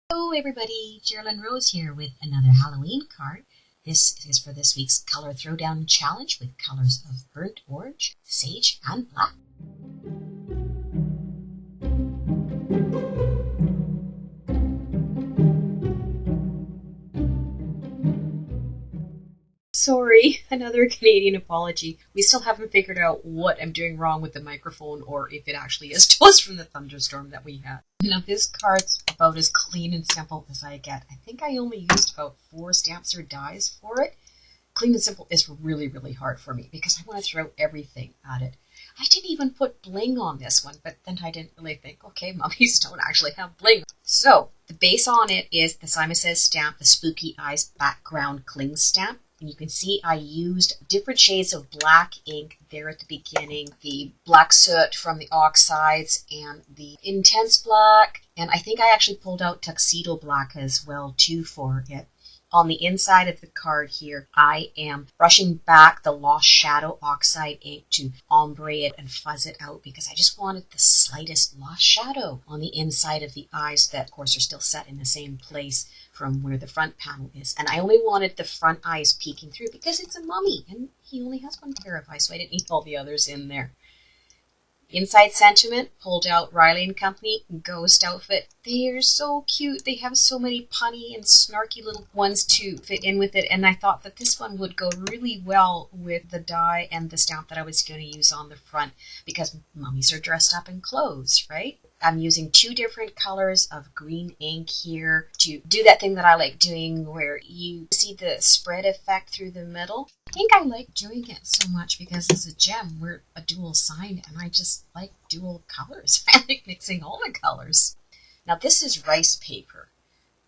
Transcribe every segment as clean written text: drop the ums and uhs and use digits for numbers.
Hello everybody, Geraldine Rose here with another Halloween card. This is for this week's Color Throwdown Challenge with colors of burnt orange, sage, and black. Sorry, another Canadian apology. We still haven't figured out what I'm doing wrong with the microphone or if it actually is dust from the thunderstorm that we had. Now this card's about as clean and simple as I get. I think I only used about 4 stamps or dies for it. Clean and simple is really, really hard for me because I want to throw everything at it. I didn't even put bling on this one, but then I didn't really think, okay, mummies don't actually have bling. So the base on it is the SimonSaysStamp, the Spooky Eyes Background Cling Stamp. And you can see I used different shades of black ink there at the beginning. The black soot from the oxides and the intense black. And I think I actually pulled out tuxedo black as well too for it. On the inside of the card here, I am brushing back the Lost Shadow oxide ink to ombre it and fuzz it out because I just wanted the slightest lost shadow on the inside of the eyes that, of course, are still set in the same place from where the front panel is. And I only wanted the front eyes peeking through because it's a mummy and he only has one pair of eyes, so I didn't need all the others in there. Inside sentiment, pulled out Riley&Company ghost outfit. They are so cute. They have so many punny and snarky little ones to fit in with it. And I thought that this one would go really well with the die and the stamp that I was going to use on the front because mummies are dressed up in clothes, right? I'm using 2 different colors of green ink here to do that thing that I like doing where you see the spread effect through the middle. I think I like doing it so much because as a gem, we're a dual sign and I just like dual colors. I like mixing all the colors. Now this is rice paper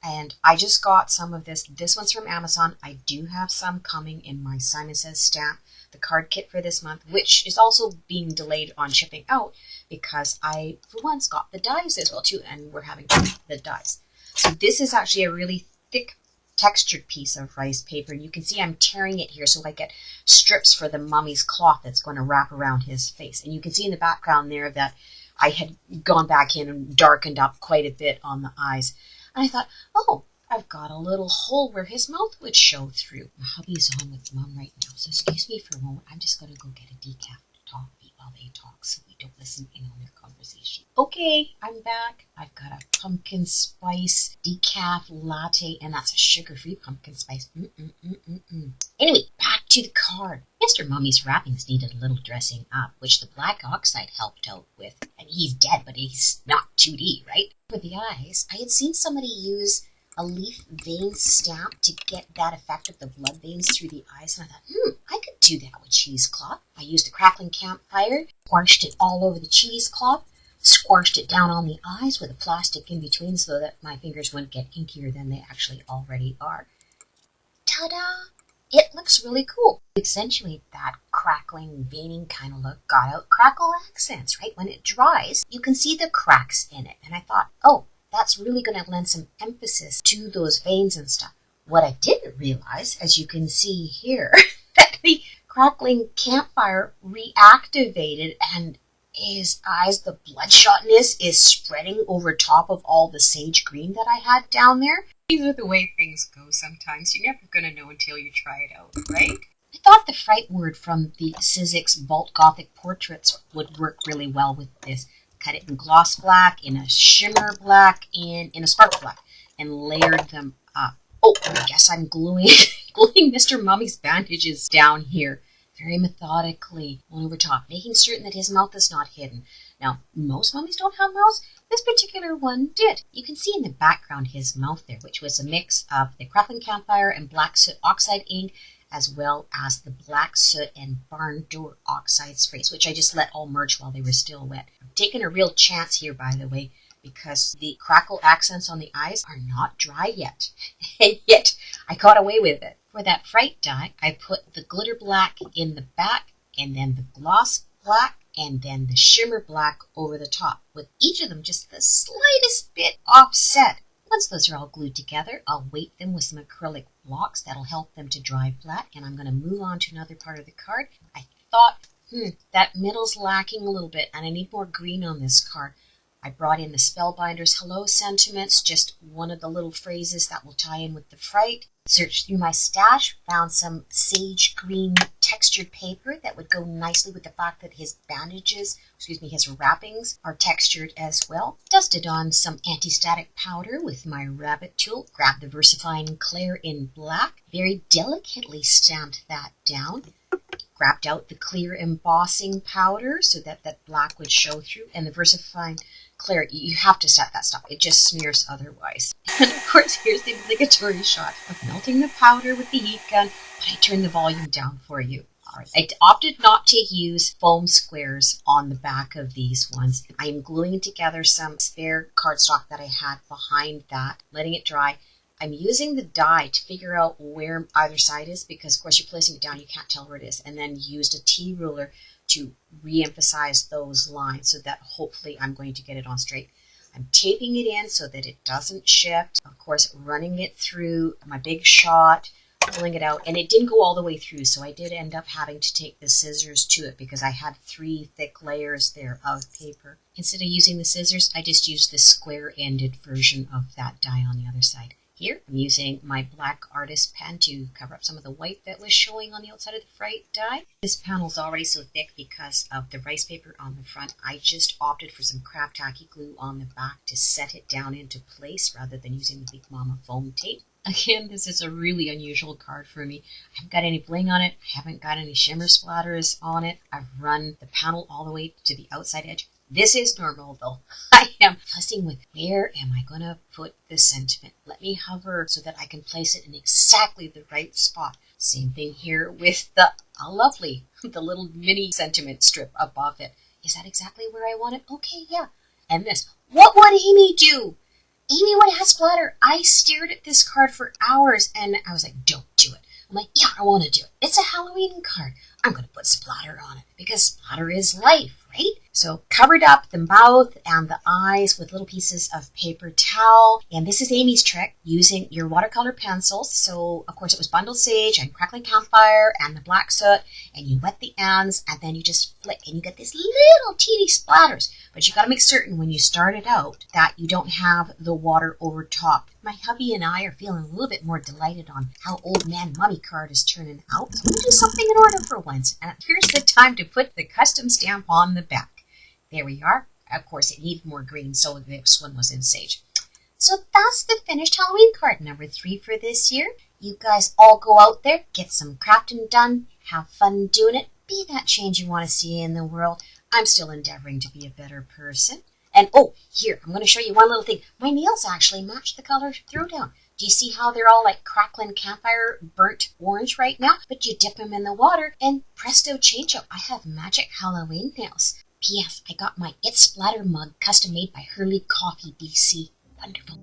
and I just got some of this. This one's from Amazon. I do have some coming in my SimonSaysStamp, the card kit for this month, which is also being delayed on shipping out because I, for once, got the dies as well too, and we're having the dies. So this is actually a really thick textured piece of rice paper. You can see I'm tearing it here so I get strips for the mummy's cloth that's going to wrap around his face. And you can see in the background there that I had gone back in and darkened up quite a bit on the eyes. And I thought, oh, I've got a little hole where his mouth would show through. My hubby's on with Mom right now, so excuse me for a moment. I'm just going to go get a decaf to talk while they talk so we don't listen in on their conversation. Okay, I'm back. I've got a pumpkin spice decaf latte, and that's a sugar-free pumpkin spice. Anyway, back to the card. Mr. Mummy's wrappings needed a little dressing up, which the black oxide helped out with. And he's dead, but he's not 2D, right? For the eyes, I had seen somebody use a leaf vein stamp to get that effect of the blood veins through the eyes. And I thought, I could do that with cheesecloth. I used a crackling campfire, squashed it all over the cheesecloth, squashed it down on the eyes with a plastic in between so that my fingers wouldn't get inkier than they actually already are. Ta-da! It looks really cool. To accentuate that crackling, veining kind of look, got out crackle accents, right? When it dries, you can see the cracks in it. And I thought, oh, that's really going to lend some emphasis to those veins and stuff. What I didn't realize, as you can see here, that the crackling campfire reactivated and his eyes, the bloodshotness is spreading over top of all the sage green that I had down there. These are the way things go sometimes. You're never going to know until you try it out, right? I thought the fright word from the Sizzix Vault Gothic portraits would work really well with this. Cut it in gloss black, in a shimmer black, and in a sparkle black, and layered them up. Oh, I guess I'm gluing Mr. Mummy's bandages down here, very methodically, one over top, making certain that his mouth is not hidden. Now, most mummies don't have mouths. This particular one did. You can see in the background his mouth there, which was a mix of the crackling campfire and black soot oxide ink, as well as the black soot and barn door oxide sprays, which I just let all merge while they were still wet. I'm taking a real chance here, by the way, because the crackle accents on the eyes are not dry yet. And yet, I got away with it. For that fright die, I put the glitter black in the back, and then the gloss black, and then the shimmer black over the top, with each of them just the slightest bit offset. Once those are all glued together, I'll weight them with some acrylic blocks. That'll help them to dry flat. And I'm going to move on to another part of the card. I thought, that middle's lacking a little bit, and I need more green on this card. I brought in the Spellbinder's Hello Sentiments, just one of the little phrases that will tie in with the fright. Searched through my stash, found some sage green textured paper that would go nicely with the fact that his his wrappings are textured as well. Dusted on some anti-static powder with my rabbit tool. Grabbed the VersaFine Clair in black. Very delicately stamped that down. Grabbed out the clear embossing powder so that that black would show through. And the VersaFine Clair, you have to set that stuff. It just smears otherwise. And of course, here's the obligatory shot of melting the powder with the heat gun, but I turned the volume down for you. All right. I opted not to use foam squares on the back of these ones. I'm gluing together some spare cardstock that I had behind that, letting it dry. I'm using the die to figure out where either side is because, of course, you're placing it down, you can't tell where it is, and then used a T-ruler to re-emphasize those lines so that hopefully I'm going to get it on straight. I'm taping it in so that it doesn't shift. Of course, running it through my big shot, pulling it out, and it didn't go all the way through, so I did end up having to take the scissors to it because I had 3 thick layers there of paper. Instead of using the scissors, I just used the square-ended version of that die on the other side. Here, I'm using my black artist pen to cover up some of the white that was showing on the outside of the fright die. This panel's already so thick because of the rice paper on the front. I just opted for some crab tacky glue on the back to set it down into place rather than using the Big Mama foam tape. Again, this is a really unusual card for me. I haven't got any bling on it. I haven't got any shimmer splatters on it. I've run the panel all the way to the outside edge. This is normal though. I am fussing with where am I going to put the sentiment. Let me hover so that I can place it in exactly the right spot. Same thing here with the lovely, the little mini sentiment strip above it. Is that exactly where I want it? Okay, yeah. And this. What would Amy do? Amy would have splatter. I stared at this card for hours and I was like, don't do it. I'm like, yeah, I want to do it. It's a Halloween card. I'm going to put splatter on it because splatter is life, right? So covered up the mouth and the eyes with little pieces of paper towel. And this is Amy's trick, using your watercolor pencils. So, of course, it was bundled sage and crackling campfire and the black soot. And you wet the ends and then you just flick and you get these little teeny splatters. But you got to make certain when you start it out that you don't have the water over top. My hubby and I are feeling a little bit more delighted on how Old Man Mummy card is turning out. So we'll do something in order for once. And here's the time to put the custom stamp on the back. There we are. Of course, it needed more green, so this one was in sage. So that's the finished Halloween card number 3 for this year. You guys all go out there, get some crafting done, have fun doing it, be that change you want to see in the world. I'm still endeavoring to be a better person. And oh, here, I'm going to show you one little thing. My nails actually match the color throwdown. Do you see how they're all like crackling campfire burnt orange right now? But you dip them in the water and presto change-up. I have magic Halloween nails. P.S. I got my It Splatter mug custom made by Hurley Coffee, BC. Wonderful.